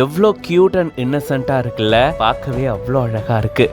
எவ்வளோ cute and இன்னசென்ட்டா இருக்குல்ல, பார்க்கவே அவ்வளோ அழகா இருக்கு.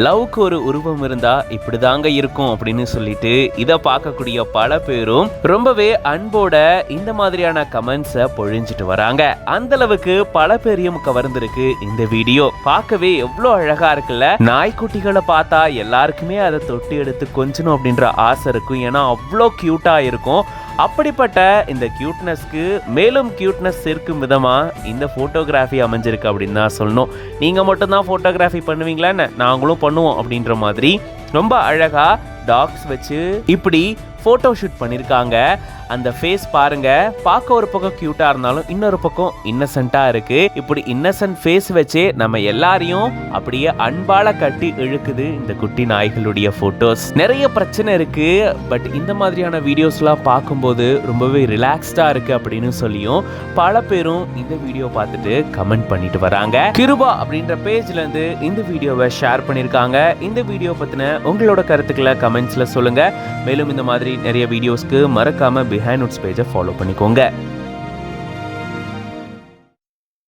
லவ்க்கு ஒரு உருவம் இருந்தா இப்படிதாங்க இருக்கும் அப்படின்னு சொல்லிட்டு இதை பார்க்கக்கூடிய பல பேரும் ரொம்பவே அன்போட இந்த மாதிரியான கமெண்ட்ஸை பொழிஞ்சிட்டு வராங்க. அந்த அளவுக்கு பல பேரையும் கவர்ந்திருக்கு இந்த வீடியோ. பார்க்கவே எவ்வளோ அழகா இருக்குல்ல. நாய்க்குட்டிகளை பார்த்தா எல்லாருக்குமே அதை தொட்டி எடுத்து கொஞ்சணும் அப்படின்ற ஆசை இருக்கும். ஏன்னா அவ்வளோ கியூட்டா இருக்கும். அப்படிப்பட்ட இந்த கியூட்னஸ்க்கு மேலும் கியூட்னஸ் சேர்க்கும் விதமா இந்த போட்டோகிராஃபி அமைஞ்சிருக்கு அப்படின்னு தான் சொல்லணும். நீங்க மட்டும்தான் போட்டோகிராஃபி பண்ணுவீங்களான்னு நாங்களும் பண்ணுவோம் அப்படின்ற மாதிரி ரொம்ப அழகா டாக்ஸ் வச்சு இப்படி போட்டோ ஷூட் பண்ணியிருக்காங்க. அந்த ஃபேஸ் பாருங்க, பார்க்க ஒரு பக்கம் கியூட்டா இருந்தாலும் இன்னொரு பக்கம் இன்னசென்ட்டா இருக்கு. இப்படி இன்னசென்ட் ஃபேஸ் வச்சு நம்ம எல்லாரையும் அப்படியே அன்பால கட்டி இழுக்குது இந்த குட்டி நாய்களுடைய போட்டோஸ். நிறைய பிரச்சனை இருக்கு, பட் இந்த மாதிரியான வீடியோஸ்லாம் பார்க்கும்போது ரொம்பவே ரிலாக்ஸ்டா இருக்கு அப்படின்னு சொல்லியும் பல பேரும் இந்த வீடியோ பார்த்துட்டு கமெண்ட் பண்ணிட்டு வராங்க. கிருபா அப்படின்ற பேஜ்ல இருந்து இந்த வீடியோவை ஷேர் பண்ணிருக்காங்க. இந்த வீடியோ பத்தின உங்களோட கருத்துக்களை கமெண்ட்ஸ்ல சொல்லுங்க. மேலும் இந்த மாதிரி நிறைய வீடியோஸ்க்கு மறக்காம பிஹைண்ட் நோட்ஸ் பேஜை ஃபாலோ பண்ணிக்கோங்க.